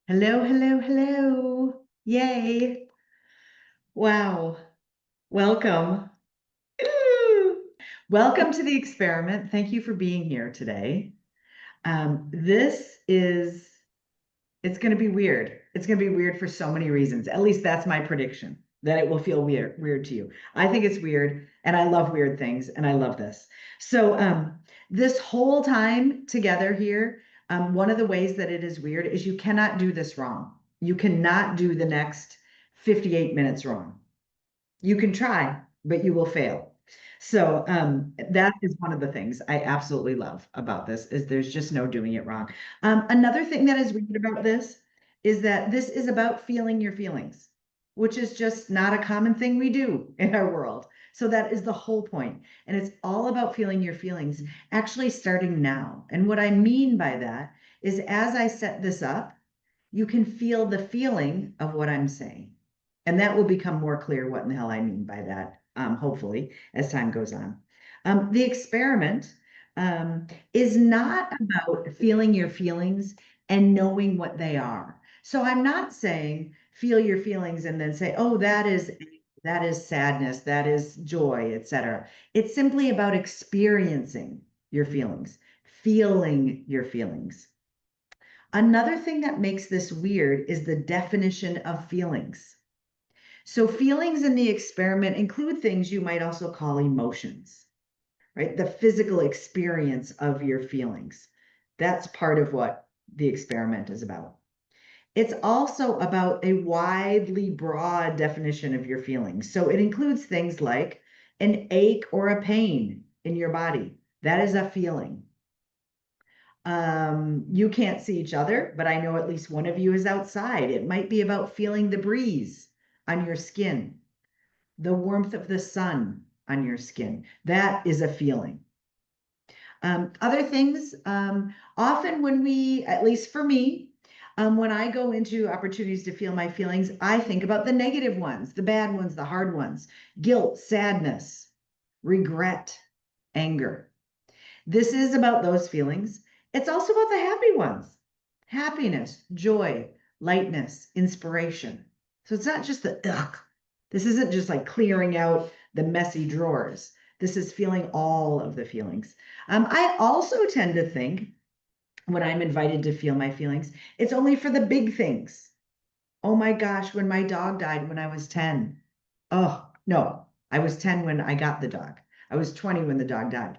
Hello, hello, hello. Yay. Wow. Welcome. Ooh. Welcome to the experiment. Thank you for being here today. This is, it's going to be weird. It's going to be weird for so many reasons. At least that's my prediction, that it will feel weird to you. I think it's weird, and I love weird things, and I love this. So, this whole time together here, one of the ways that it is weird is you cannot do this wrong. You cannot do the next 58 minutes wrong. You can try, but you will fail. So, that is one of the things I absolutely love about this is there's just no doing it wrong. Another thing that is weird about this is that this is about feeling your feelings, which is just not a common thing we do in our world. So that is the whole point. And it's all about feeling your feelings, actually starting now. And what I mean by that is as I set this up, you can feel the feeling of what I'm saying. And that will become more clear what in the hell I mean by that, hopefully, as time goes on. The experiment is not about feeling your feelings and knowing what they are. So I'm not saying feel your feelings and then say, oh, that is sadness, that is joy, etc. It's simply about experiencing your feelings, feeling your feelings. Another thing that makes this weird is the definition of feelings. So, feelings in the experiment include things you might also call emotions, right? The physical experience of your feelings. That's part of what the experiment is about. It's also about a widely broad definition of your feelings. So, it includes things like an ache or a pain in your body. That is a feeling. You can't see each other, but I know at least one of you is outside. It might be about feeling the breeze on your skin, the warmth of the sun on your skin. That is a feeling. Other things, often when we, at least for me, when I go into opportunities to feel my feelings, I think about the negative ones, the bad ones, the hard ones, guilt, sadness, regret, anger. This is about those feelings. It's also about the happy ones, happiness, joy, lightness, inspiration. So it's not just the ugh. This isn't just like clearing out the messy drawers. This is feeling all of the feelings. I also tend to think when I'm invited to feel my feelings, it's only for the big things. Oh my gosh, when my dog died when I was 10. Oh, no, I was 10 when I got the dog. I was 20 when the dog died.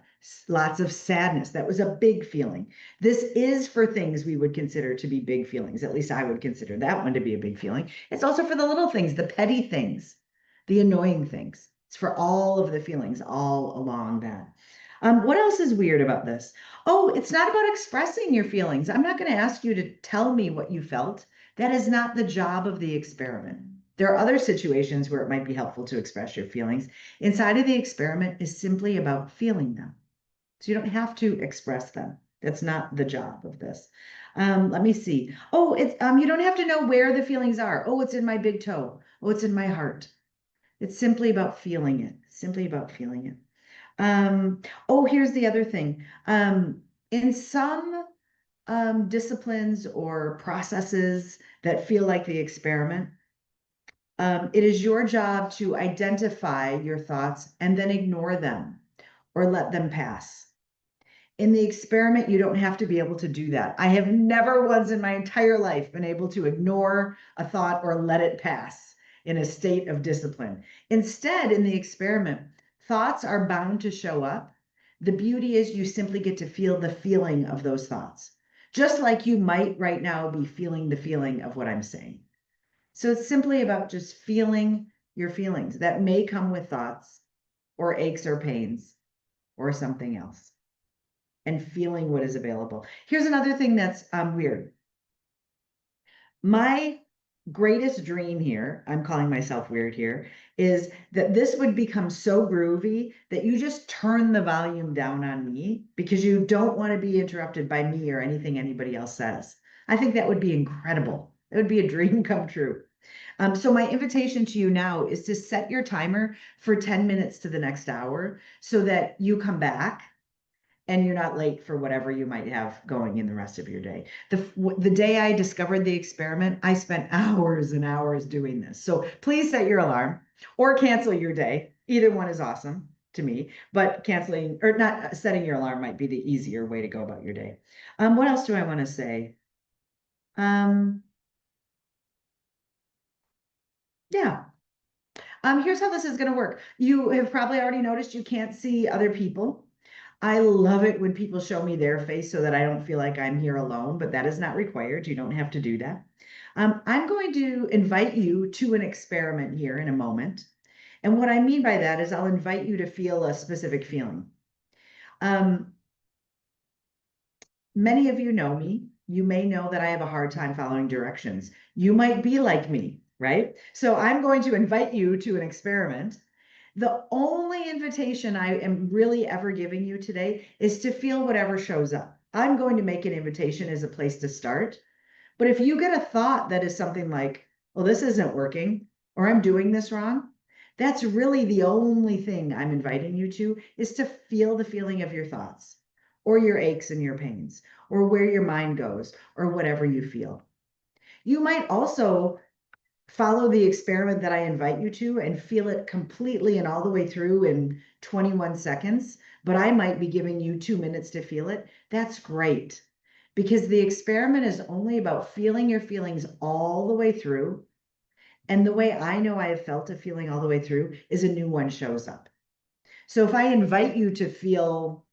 Lots of sadness. That was a big feeling. This is for things we would consider to be big feelings. At least I would consider that one to be a big feeling. It's also for the little things, the petty things, the annoying things. It's for all of the feelings all along that. What else is weird about this? Oh, it's not about expressing your feelings. I'm not going to ask you to tell me what you felt. That is not the job of the experiment. There are other situations where it might be helpful to express your feelings. Inside of the experiment is simply about feeling them. So you don't have to express them. That's not the job of this. Let me see. Oh, it's you don't have to know where the feelings are. Oh, it's in my big toe. Oh, it's in my heart. It's simply about feeling it. Simply about feeling it. Um, oh, here's the other thing. In some disciplines or processes that feel like the experiment, it is your job to identify your thoughts and then ignore them or let them pass. In the experiment, you don't have to be able to do that. I have never once in my entire life been able to ignore a thought or let it pass in a state of discipline. Instead, in the experiment, thoughts are bound to show up. The beauty is you simply get to feel the feeling of those thoughts, just like you might right now be feeling the feeling of what I'm saying. So it's simply about just feeling your feelings that may come with thoughts or aches or pains or something else and feeling what is available. Here's another thing that's weird. My greatest dream here, I'm calling myself weird here, is that this would become so groovy that you just turn the volume down on me because you don't want to be interrupted by me or anything anybody else says. I think that would be incredible. It would be a dream come true. So my invitation to you now is to set your timer for 10 minutes to the next hour so that you come back and you're not late for whatever you might have going in the rest of your day. The day I discovered the experiment, I spent hours and hours doing this. So please set your alarm or cancel your day. Either one is awesome to me, but canceling or not setting your alarm might be the easier way to go about your day. What else do I want to say? Yeah. Here's how this is going to work. You have probably already noticed you can't see other people. I love it when people show me their face so that I don't feel like I'm here alone, but that is not required. You don't have to do that. I'm going to invite you to an experiment here in a moment. And what I mean by that is I'll invite you to feel a specific feeling. Um, Many of you know me. You may know that I have a hard time following directions. You might be like me, right? So I'm going to invite you to an experiment. The only invitation I am really ever giving you today is to feel whatever shows up. I'm going to make an invitation as a place to start. But if you get a thought that is something like, well, this isn't working, or I'm doing this wrong, that's really the only thing I'm inviting you to is to feel the feeling of your thoughts or your aches and your pains or where your mind goes or whatever you feel. You might also follow the experiment that I invite you to and feel it completely and all the way through in 21 seconds, but I might be giving you 2 minutes to feel it. That's great because the experiment is only about feeling your feelings all the way through. And the way I know I have felt a feeling all the way through is a new one shows up. So if I invite you to feel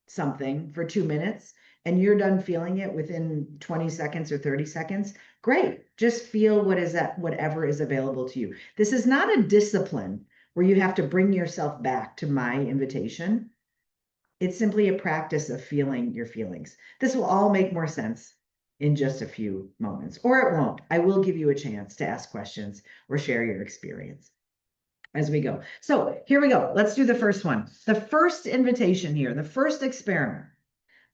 something for 2 minutes and you're done feeling it within 20 seconds or 30 seconds, great. Just feel what is that, whatever is available to you. This is not a discipline where you have to bring yourself back to my invitation. It's simply a practice of feeling your feelings. This will all make more sense in just a few moments, or it won't. I will give you a chance to ask questions or share your experience as we go. So here we go. Let's do the first one. The first invitation here, the first experiment.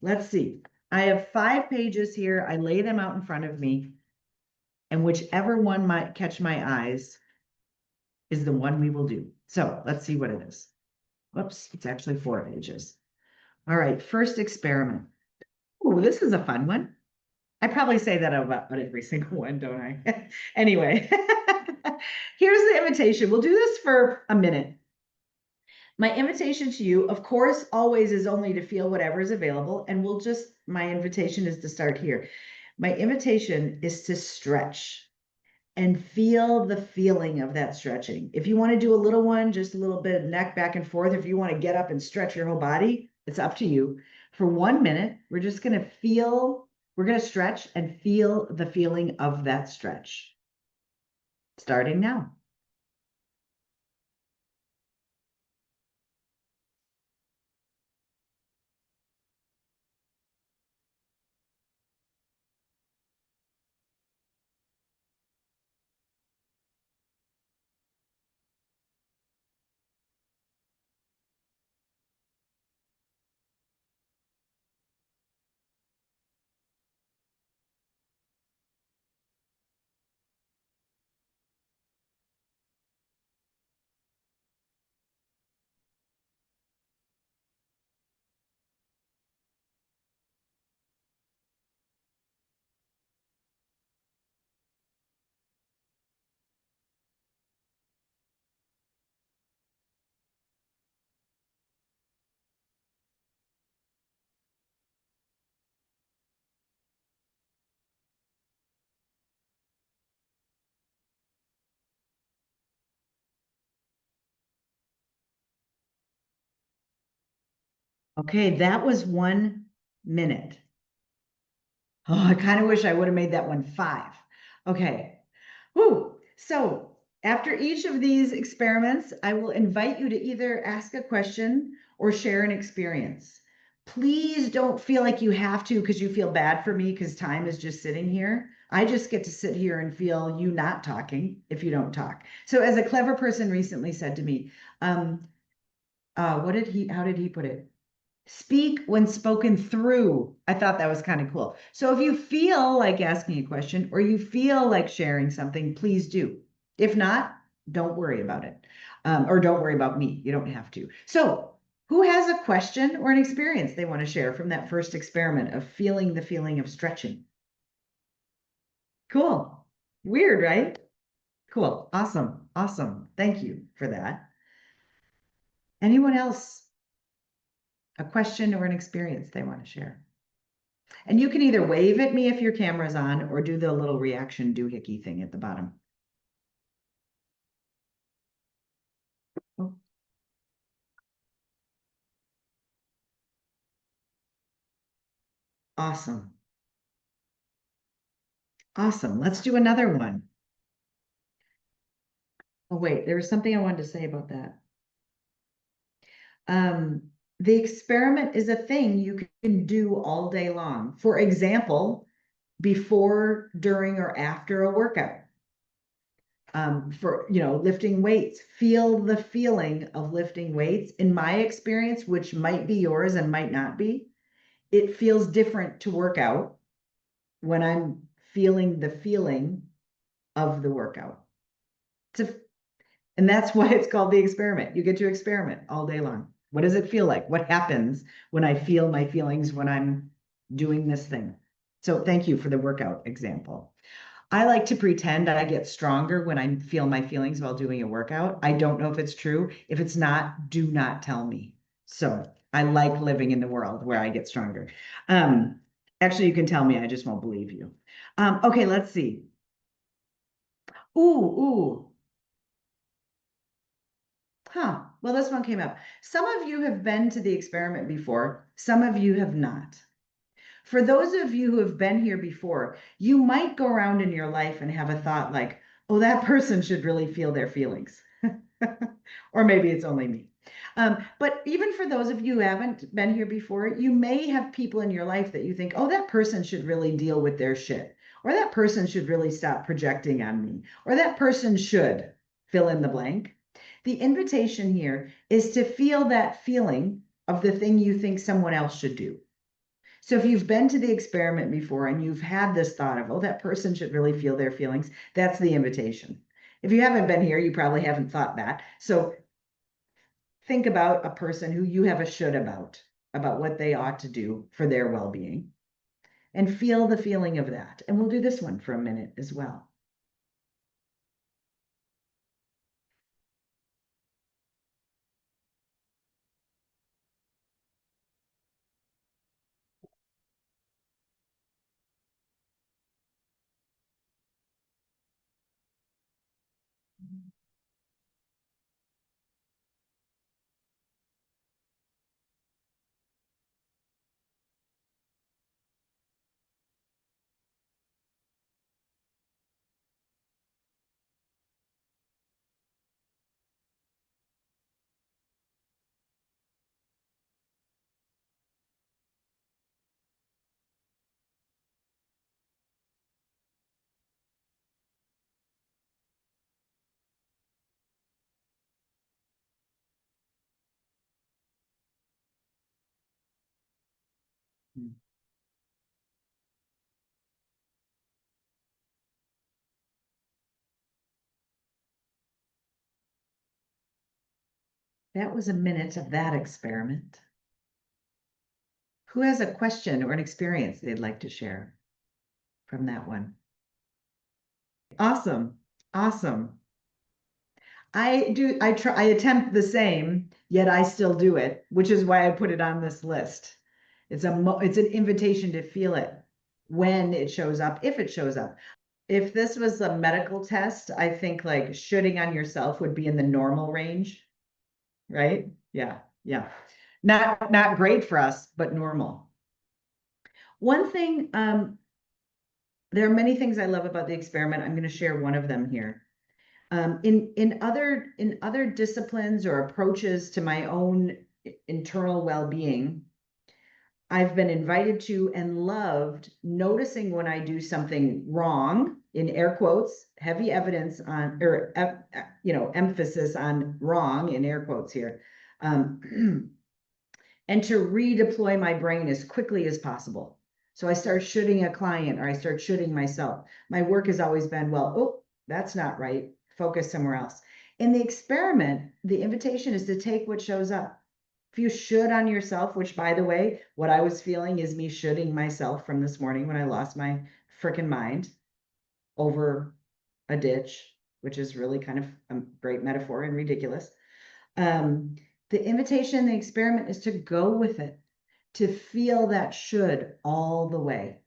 Let's see. I have 5 pages here. I lay them out in front of me, and whichever one might catch my eyes is the one we will do. So let's see what it is. Whoops, it's actually 4 pages. All right, first experiment. Oh, this is a fun one. I probably say that about every single one, don't I? Anyway, here's the invitation. We'll do this for a minute. My invitation to you, of course, always is only to feel whatever is available. And my invitation is to start here. My invitation is to stretch and feel the feeling of that stretching. If you want to do a little one, just a little bit of neck back and forth. If you want to get up and stretch your whole body, it's up to you. For 1 minute, we're going to stretch and feel the feeling of that stretch. Starting now. Okay, that was 1 minute. Oh, I kind of wish I would have made that one 5. Okay. Woo. So after each of these experiments, I will invite you to either ask a question or share an experience. Please don't feel like you have to because you feel bad for me because time is just sitting here. I just get to sit here and feel you not talking if you don't talk. So as a clever person recently said to me, how did he put it? Speak when spoken through. I thought that was kind of cool. So if you feel like asking a question or you feel like sharing something, please do. If not, don't worry about it. Or don't worry about me. You don't have to. So Who has a question or an experience they want to share from that first experiment of feeling the feeling of stretching? Cool. Weird, right? Cool. Awesome. Awesome. Thank you for that. Anyone else? A question or an experience they want to share? And you can either wave at me if your camera's on or do the little reaction doohickey thing at the bottom. Oh. Awesome. Awesome. Let's do another one. Oh, wait, there was something I wanted to say about that. The experiment is a thing you can do all day long. For example, before, during, or after a workout. For, lifting weights, feel the feeling of lifting weights. In my experience, which might be yours and might not be, it feels different to work out when I'm feeling the feeling of the workout. And that's why it's called the experiment. You get to experiment all day long. What does it feel like? What happens when I feel my feelings when I'm doing this thing? So thank you for the workout example. I like to pretend I get stronger when I feel my feelings while doing a workout. I don't know if it's true. If it's not, do not tell me. So I like living in the world where I get stronger. Actually, you can tell me, I just won't believe you. Okay, let's see. Ooh. Huh. Well, this one came up. Some of you have been to the experiment before. Some of you have not. For those of you who have been here before, you might go around in your life and have a thought like, oh, that person should really feel their feelings. Or maybe it's only me. But even for those of you who haven't been here before, you may have people in your life that you think, oh, that person should really deal with their shit. Or that person should really stop projecting on me. Or that person should fill in the blank. The invitation here is to feel that feeling of the thing you think someone else should do. So if you've been to the experiment before and you've had this thought of, oh, that person should really feel their feelings, that's the invitation. If you haven't been here, you probably haven't thought that. So think about a person who you have a should about what they ought to do for their well-being, and feel the feeling of that. And we'll do this one for a minute as well. That was a minute of that experiment. Who has a question or an experience they'd like to share from that one? Awesome. Awesome. I attempt the same, yet I still do it, which is why I put it on this list. It's an invitation to feel it when it shows up, if it shows up. If this was a medical test, I think like shooting on yourself would be in the normal range, right? Yeah. Not great for us, but normal. One thing, there are many things I love about the experiment. I'm going to share one of them here. In other disciplines or approaches to my own internal well-being, I've been invited to and loved noticing when I do something wrong, in air quotes, heavy evidence on, or emphasis on wrong in air quotes here, and to redeploy my brain as quickly as possible. So I start shooting a client or I start shooting myself. My work has always been, well, oh, that's not right. Focus somewhere else. In the experiment, the invitation is to take what shows up If you should on yourself, which by the way, what I was feeling is me shoulding myself from this morning when I lost my freaking mind over a ditch, which is really kind of a great metaphor and ridiculous. The invitation, the experiment is to go with it, to feel that should all the way,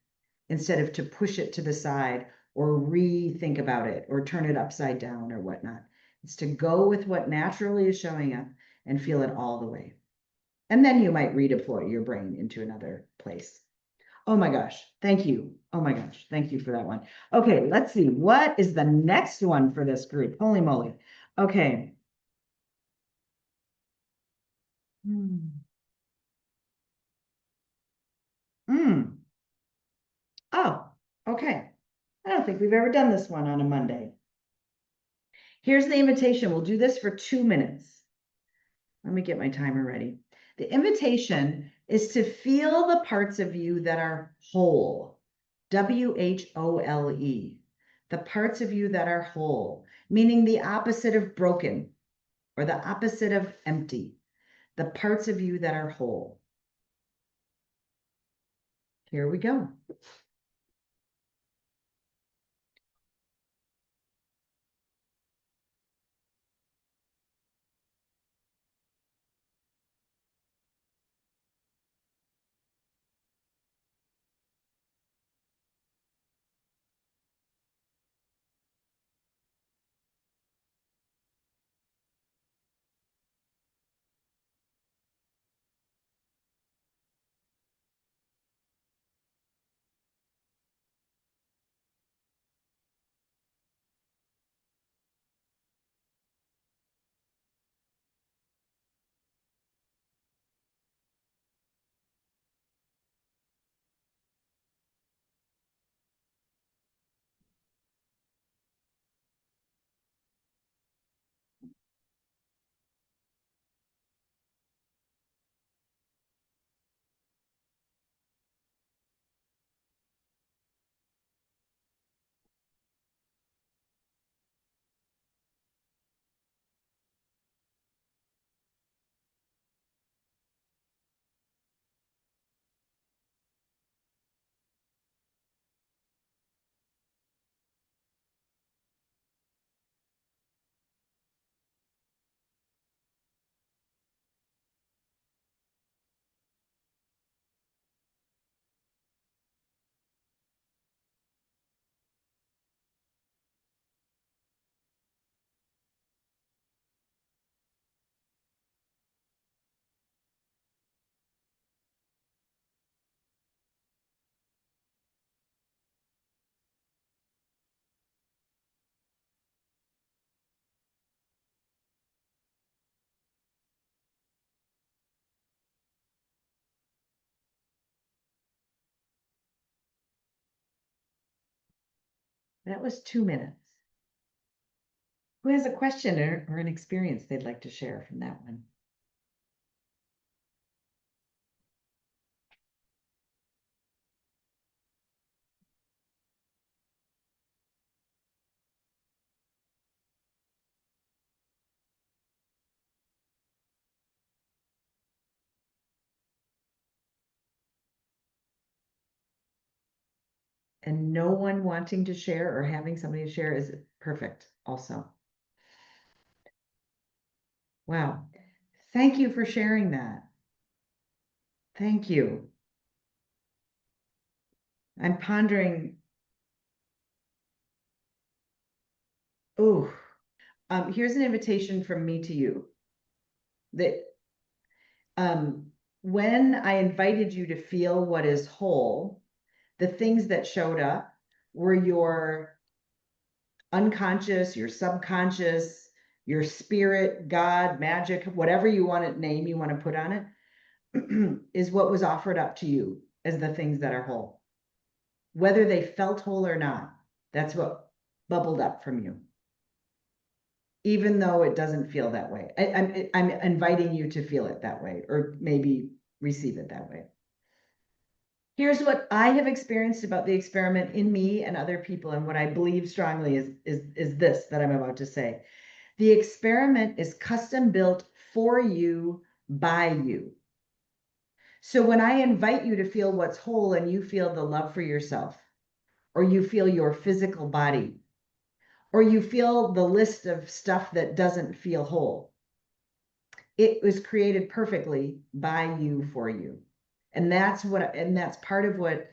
instead of to push it to the side or rethink about it or turn it upside down or whatnot. It's to go with what naturally is showing up and feel it all the way. And then you might redeploy your brain into another place. Oh my gosh, thank you. Oh my gosh, thank you for that one. Okay, let's see. What is the next one for this group? Holy moly. Okay. Hmm. Mm. Oh, okay. I don't think we've ever done this one on a Monday. Here's the invitation. We'll do this for 2 minutes. Let me get my timer ready. The invitation is to feel the parts of you that are whole. WHOLE. The parts of you that are whole, meaning the opposite of broken or the opposite of empty. The parts of you that are whole. Here we go. That was 2 minutes. Who has a question or an experience they'd like to share from that one? And no one wanting to share or having somebody to share is perfect also. Wow. Thank you for sharing that. Thank you. I'm pondering. Oh, here's an invitation from me to you that when I invited you to feel what is whole, the things that showed up were your unconscious, your subconscious, your spirit, God, magic, whatever you want to name, you want to put on it, is what was offered up to you as the things that are whole. Whether they felt whole or not, that's what bubbled up from you. Even though it doesn't feel that way. I'm inviting you to feel it that way, or maybe receive it that way. Here's what I have experienced about the experiment in me and other people, and what I believe strongly is this that I'm about to say. The experiment is custom built for you by you. So when I invite you to feel what's whole and you feel the love for yourself, or you feel your physical body, or you feel the list of stuff that doesn't feel whole, it was created perfectly by you for you. And that's part of what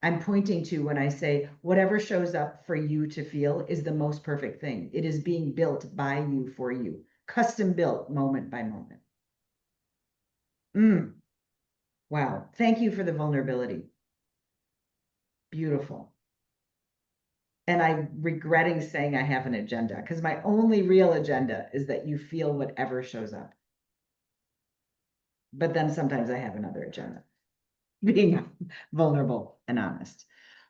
I'm pointing to when I say whatever shows up for you to feel is the most perfect thing. It is being built by you for you, custom built moment by moment. Wow. Thank you for the vulnerability. Beautiful. And I'm regretting saying I have an agenda because my only real agenda is that you feel whatever shows up. But then sometimes I have another agenda, being vulnerable and honest.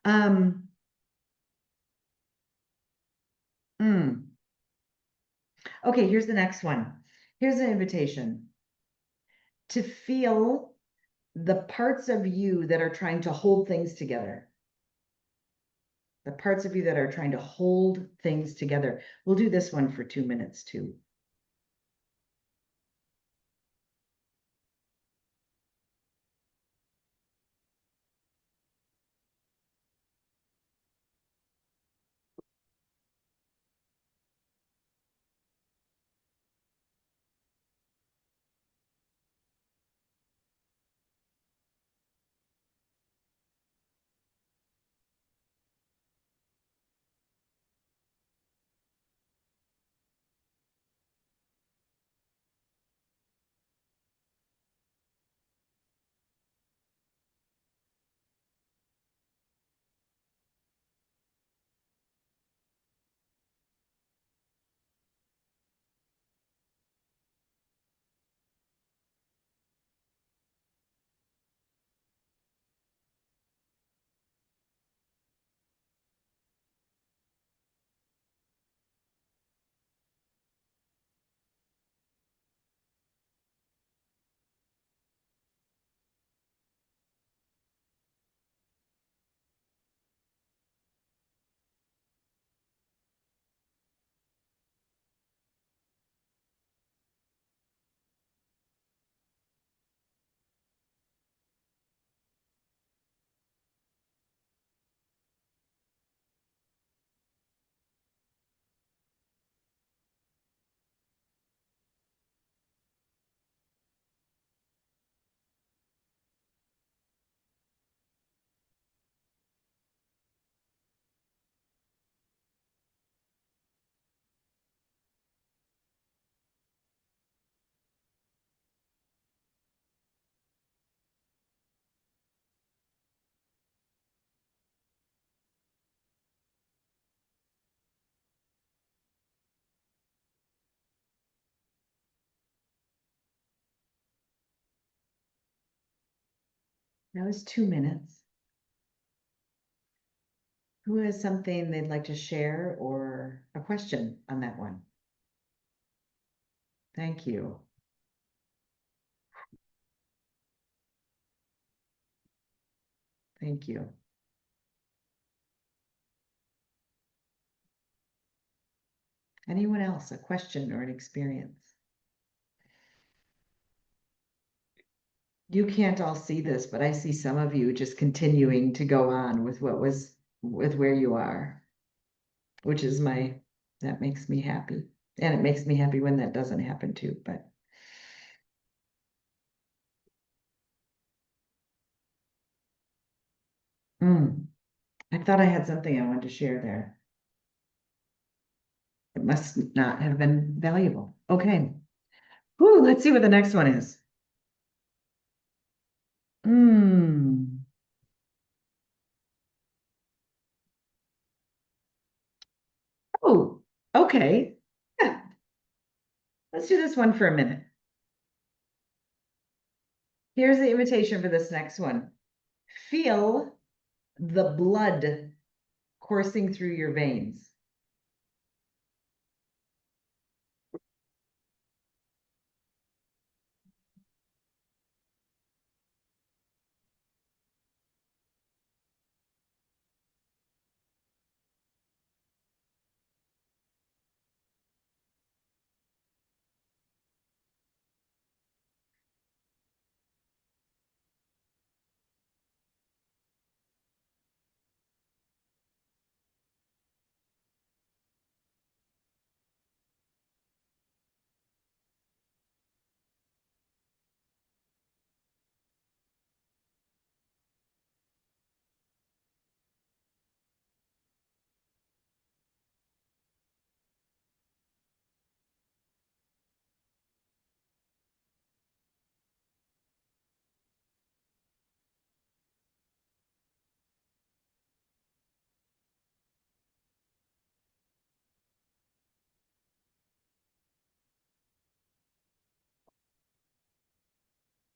Um, mm. Okay, here's the next one. Here's an invitation to feel the parts of you that are trying to hold things together. The parts of you that are trying to hold things together. We'll do this one for 2 minutes too. That was 2 minutes. Who has something they'd like to share or a question on that one? Thank you. Thank you. Anyone else, a question or an experience? You can't all see this, but I see some of you just continuing to go on with with where you are, which is that makes me happy. And it makes me happy when that doesn't happen too, but. I thought I had something I wanted to share there. It must not have been valuable. Okay. Ooh, let's see what the next one is. Hmm. Oh, okay. Yeah, let's do this one for a minute. Here's the invitation for this next one. Feel the blood coursing through your veins.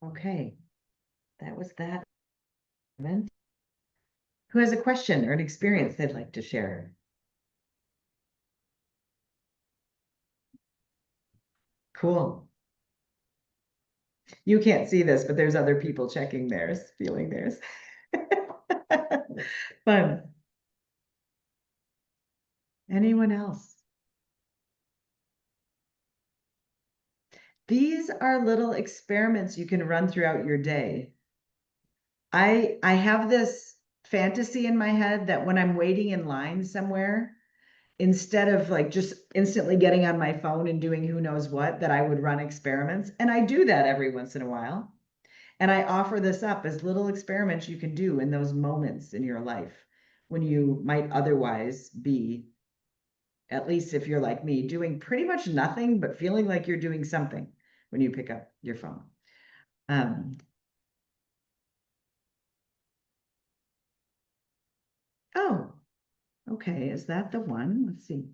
Okay, that was that event. Who has a question or an experience they'd like to share? Cool. You can't see this, but there's other people checking theirs, feeling theirs. Fun. Anyone else? These are little experiments you can run throughout your day. I have this fantasy in my head that when I'm waiting in line somewhere, instead of like just instantly getting on my phone and doing who knows what, that I would run experiments. And I do that every once in a while. And I offer this up as little experiments you can do in those moments in your life when you might otherwise be, at least if you're like me, doing pretty much nothing, but feeling like you're doing something when you pick up your phone. Um, oh, okay. Is that the one? Let's see.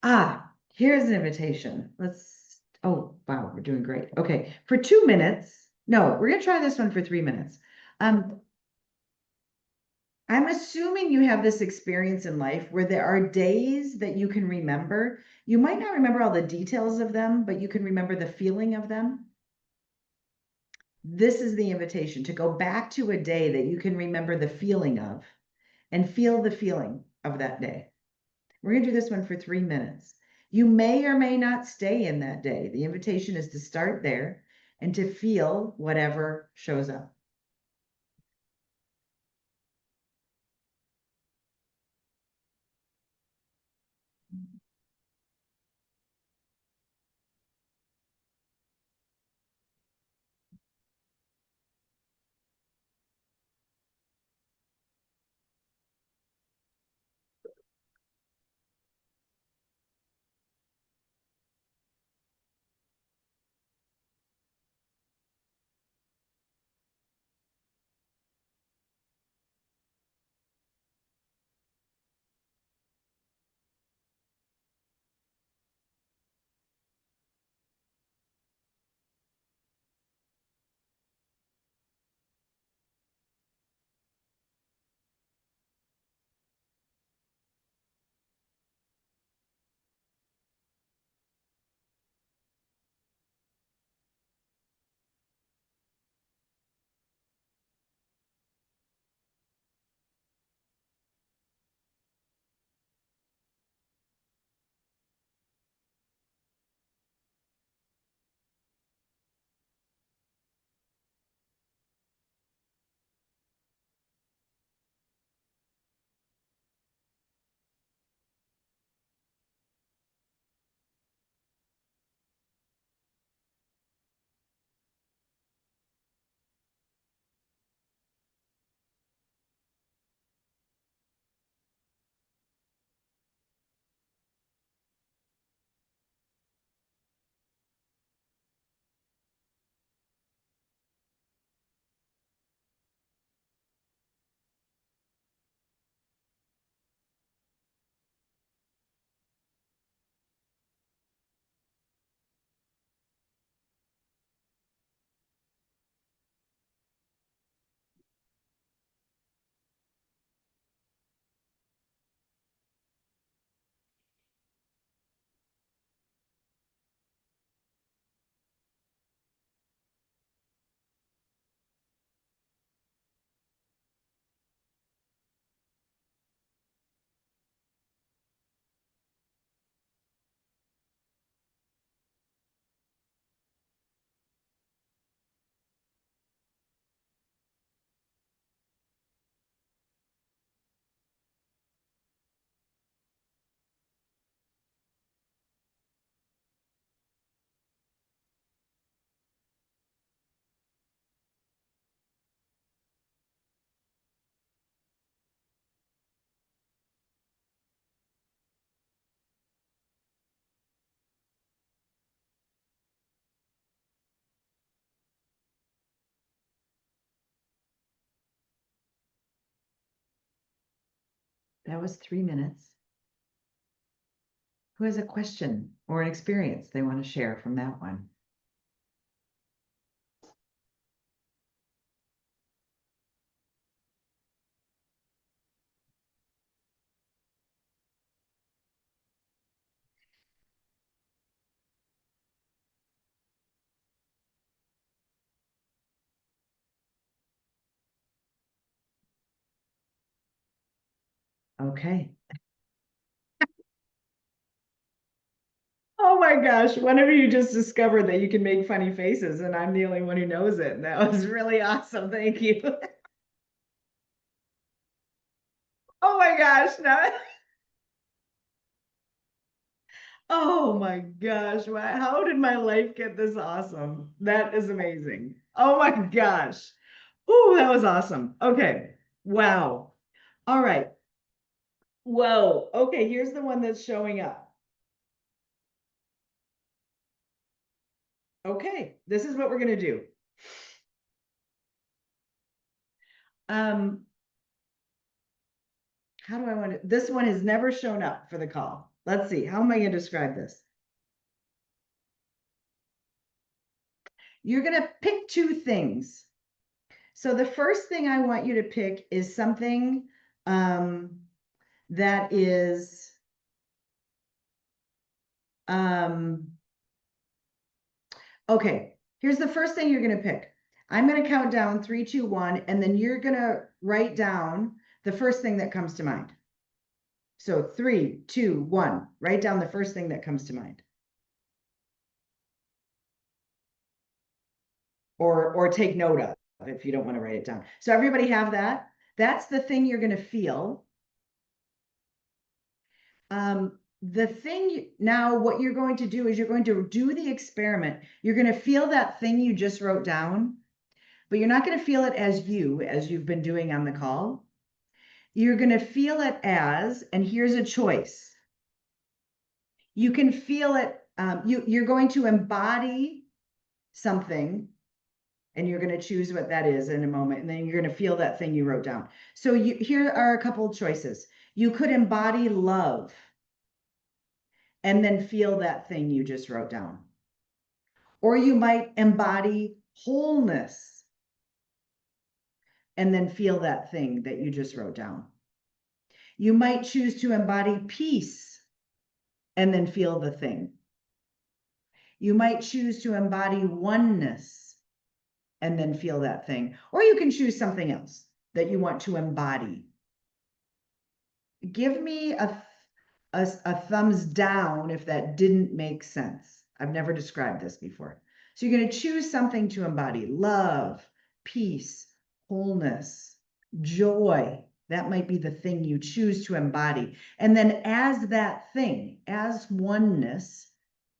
Ah, here's an invitation. Oh, wow, we're doing great. Okay, for 2 minutes. No, we're gonna try this one for 3 minutes. Um, I'm assuming you have this experience in life where there are days that you can remember. You might not remember all the details of them, but you can remember the feeling of them. This is the invitation to go back to a day that you can remember the feeling of and feel the feeling of that day. We're going to do this one for 3 minutes. You may or may not stay in that day. The invitation is to start there and to feel whatever shows up. That was 3 minutes. Who has a question or an experience they want to share from that one? Okay. Oh my gosh, one of you just discovered that you can make funny faces, and I'm the only one who knows it. And that was really awesome. Thank you. Oh my gosh, now oh my gosh, how did my life get this awesome? That is amazing. Oh my gosh. Oh, that was awesome. Okay. Wow. All right. Whoa. Okay, here's the one that's showing up. Okay, this is what we're gonna do. Um, how do I want to, this one has never shown up for the call. Let's see, how am I gonna describe this? You're gonna pick two things. So the first thing I want you to pick is something that is um, okay. Here's the first thing you're gonna pick. I'm gonna count down three, two, one, and then you're gonna write down the first thing that comes to mind. So three, two, one. Write down the first thing that comes to mind. Or take note of if you don't want to write it down. So everybody have that. That's the thing you're going to feel. The thing now, what you're going to do is you're going to do the experiment. You're going to feel that thing you just wrote down, but you're not going to feel it as you've been doing on the call. You're going to feel it as, and here's a choice. You can feel it. You're going to embody something, and you're going to choose what that is in a moment, and then you're going to feel that thing you wrote down. So here are a couple of choices. You could embody love and then feel that thing you just wrote down. Or you might embody wholeness and then feel that thing that you just wrote down. You might choose to embody peace and then feel the thing. You might choose to embody oneness and then feel that thing. Or you can choose something else that you want to embody. Give me a thumbs down if that didn't make sense. I've never described this before. So you're going to choose something to embody love, peace, wholeness, joy. That might be the thing you choose to embody. And then as that thing, as oneness,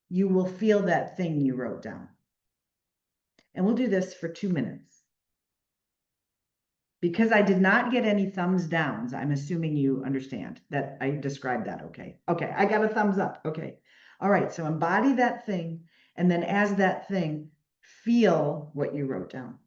you will feel that thing you wrote down. And we'll do this for 2 minutes. Because I did not get any thumbs downs, I'm assuming you understand that I described that okay. Okay, I got a thumbs up. Okay. All right, so embody that thing, and then as that thing, feel what you wrote down.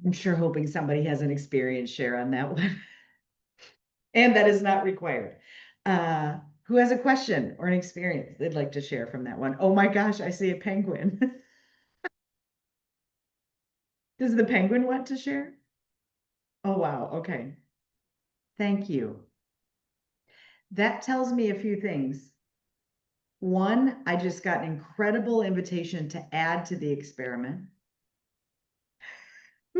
I'm sure hoping somebody has an experience share on that one. And that is not required. Who has a question or an experience they'd like to share from that one? Oh my gosh, I see a penguin. Does the penguin want to share? Oh, wow. Okay. Thank you. That tells me a few things. One, I just got an incredible invitation to add to the experiment.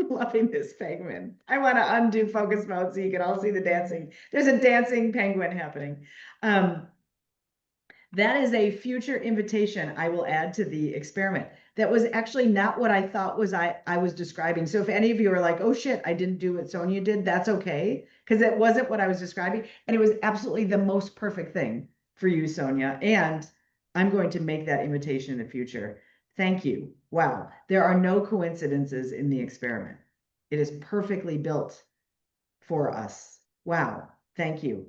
Loving this penguin. I want to undo focus mode so you can all see the dancing. There's a dancing penguin happening. That is a future invitation I will add to the experiment. That was actually not what I thought I was describing. So if any of you are like, oh shit, I didn't do what Sonia did, that's okay. Because it wasn't what I was describing. And it was absolutely the most perfect thing for you, Sonia. And I'm going to make that invitation in the future. Thank you. Wow. There are no coincidences in the experiment. It is perfectly built for us. Wow. Thank you.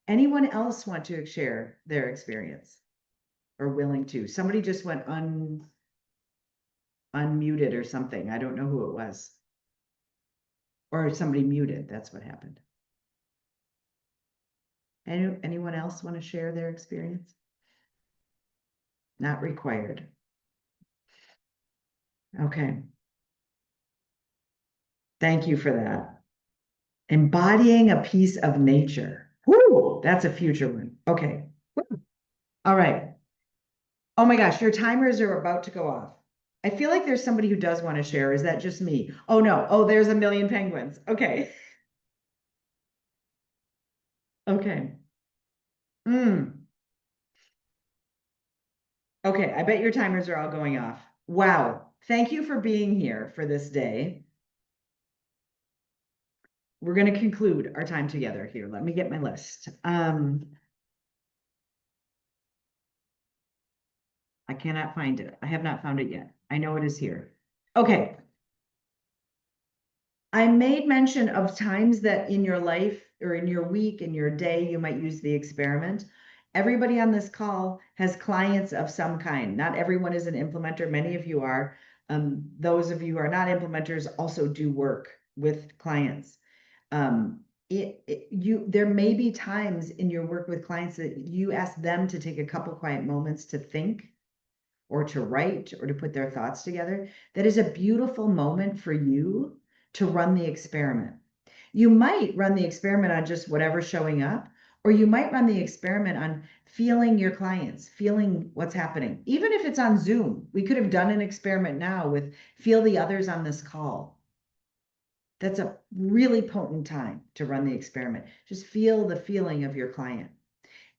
Anyone else want to share their experience or willing to? Somebody just went unmuted or something. I don't know who it was. Or somebody muted. That's what happened. Anyone else want to share their experience? Not required. Okay. Thank you for that. Embodying a piece of nature. Woo! That's a future one. Okay. Woo. All right. Oh my gosh, your timers are about to go off. I feel like there's somebody who does want to share. Is that just me? Oh no. Oh, there's a million penguins. Okay. Okay. Mm. Okay, I bet your timers are all going off. Wow. Thank you for being here for this day. We're going to conclude our time together here. Let me get my list. I cannot find it. I have not found it yet. I know it is here. Okay. I made mention of times that in your life or in your week, in your day, you might use the experiment. Everybody on this call has clients of some kind. Not everyone is an implementer. Many of you are. Those of you who are not implementers also do work with clients. There may be times in your work with clients that you ask them to take a couple quiet moments to think or to write or to put their thoughts together. That is a beautiful moment for you to run the experiment. You might run the experiment on just whatever's showing up, or you might run the experiment on feeling your clients, feeling what's happening. Even if it's on Zoom, we could have done an experiment now with feel the others on this call. That's a really potent time to run the experiment. Just feel the feeling of your client.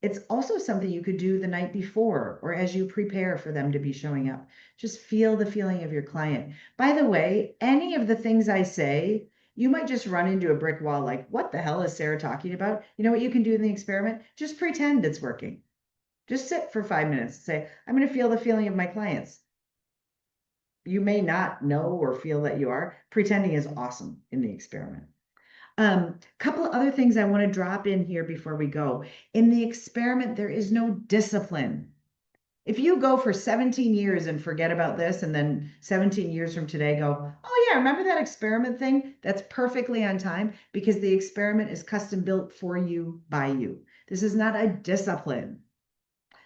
It's also something you could do the night before or as you prepare for them to be showing up. Just feel the feeling of your client. By the way, any of the things I say, you might just run into a brick wall like, what the hell is Sarah talking about? You know what you can do in the experiment? Just pretend it's working. Just sit for 5 minutes and say, I'm going to feel the feeling of my clients. You may not know or feel that you are. Pretending is awesome in the experiment. Couple of other things I want to drop in here before we go. In the experiment, there is no discipline. If you go for 17 years and forget about this, and then 17 years from today go, oh yeah, remember that experiment thing? That's perfectly on time because the experiment is custom built for you by you. This is not a discipline.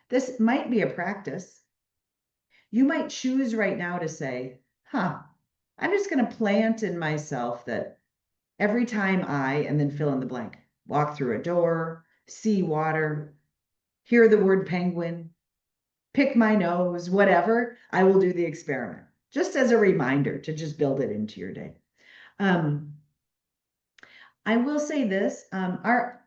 This might be a practice. You might choose right now to say, I'm just going to plant in myself that every time and then fill in the blank, walk through a door, see water, hear the word penguin, pick my nose, whatever, I will do the experiment. Just as a reminder to just build it into your day. I will say this, our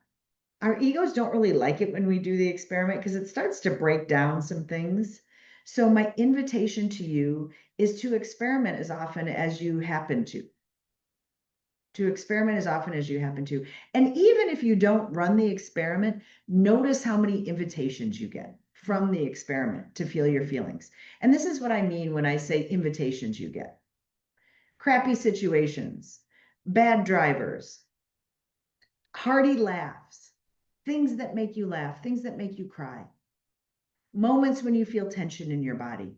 egos don't really like it when we do the experiment because it starts to break down some things. So my invitation to you is to experiment as often as you happen to experiment as often as you happen to. And even if you don't run the experiment, notice how many invitations you get from the experiment to feel your feelings. And this is what I mean when I say invitations you get. Crappy situations, bad drivers, hearty laughs, things that make you laugh, things that make you cry, moments when you feel tension in your body,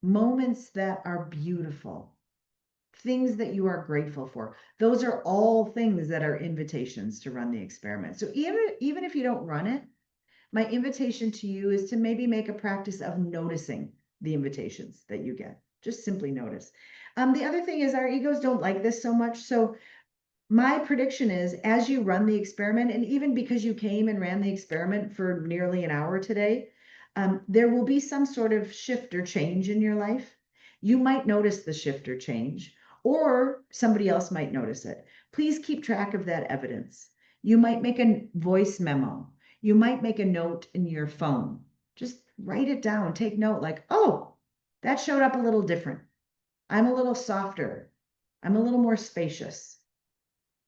moments that are beautiful. things that you are grateful for. Those are all things that are invitations to run the experiment. So even if you don't run it, my invitation to you is to maybe make a practice of noticing the invitations that you get. Just simply notice. The other thing is our egos don't like this so much. So my prediction is as you run the experiment, and even because you came and ran the experiment for nearly an hour today, there will be some sort of shift or change in your life. You might notice the shift or change, or somebody else might notice it. Please keep track of that evidence. You might make a voice memo. You might make a note in your phone. Just write it down, take note like, oh, that showed up a little different. I'm a little softer. I'm a little more spacious.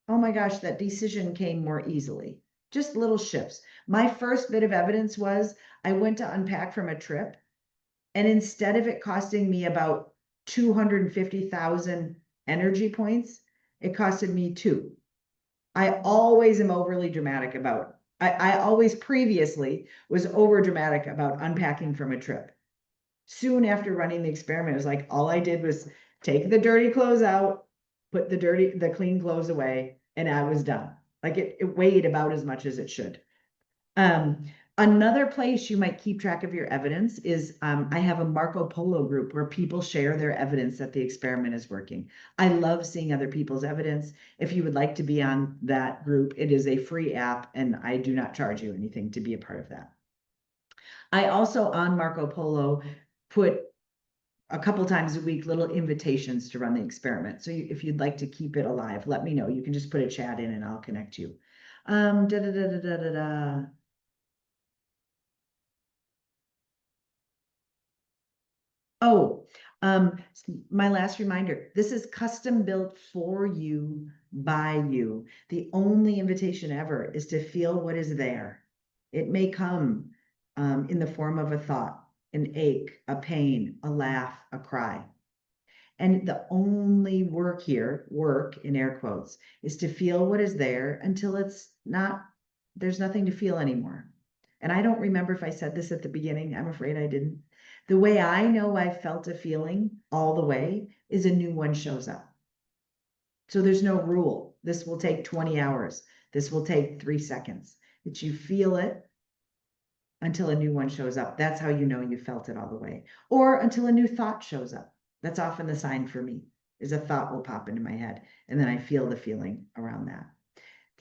Oh my gosh, that decision came more easily. Just little shifts. My first bit of evidence was I went to unpack from a trip, and instead of it costing me about 250,000 energy points, it costed me 2. I always am overly dramatic about, I always previously was over dramatic about unpacking from a trip. Soon after running the experiment, it was like, all I did was take the dirty clothes out, put the clean clothes away, and I was done. Like it weighed about as much as it should. Another place you might keep track of your evidence is I have a Marco Polo group where people share their evidence that the experiment is working. I love seeing other people's evidence. If you would like to be on that group, it is a free app and I do not charge you anything to be a part of that. I also on Marco Polo put a couple times a week little invitations to run the experiment. So if you'd like to keep it alive, let me know. You can just put a chat in and I'll connect you. Da, da, da, da, da, da, da. Oh, my last reminder, this is custom built for you by you. The only invitation ever is to feel what is there. It may come in the form of a thought, an ache, a pain, a laugh, a cry. And the only work here, work in air quotes, is to feel what is there until it's not, there's nothing to feel anymore. And I don't remember if I said this at the beginning. I'm afraid I didn't. The way I know I felt a feeling all the way is a new one shows up. So there's no rule. This will take 20 hours. This will take 3 seconds. That you feel it until a new one shows up. That's how you know you felt it all the way. Or until a new thought shows up. That's often the sign for me, is a thought will pop into my head. And then I feel the feeling around that.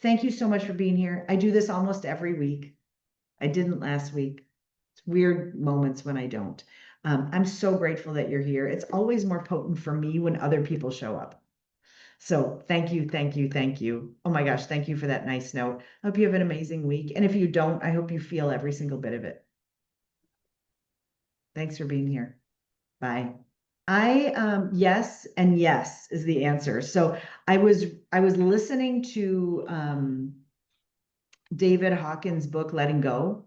Thank you so much for being here. I do this almost every week. I didn't last week. It's weird moments when I don't. I'm so grateful that you're here. It's always more potent for me when other people show up. So thank you, thank you, thank you. Oh my gosh, thank you for that nice note. I hope you have an amazing week. And if you don't, I hope you feel every single bit of it. Thanks for being here. Bye. Yes and yes is the answer. So I was listening to David Hawkins' book, Letting Go.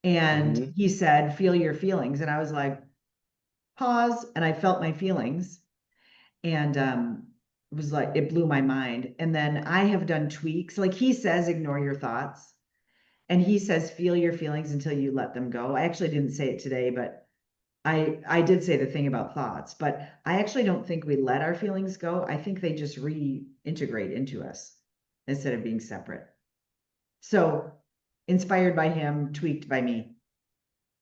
And he said, feel your feelings. And I was like, pause. And I felt my feelings. And it was like, it blew my mind. And then I have done tweaks. Like he says, ignore your thoughts. And he says, feel your feelings until you let them go. I actually didn't say it today, but I did say the thing about thoughts, but I actually don't think we let our feelings go. I think they just reintegrate into us instead of being separate. So inspired by him, tweaked by me.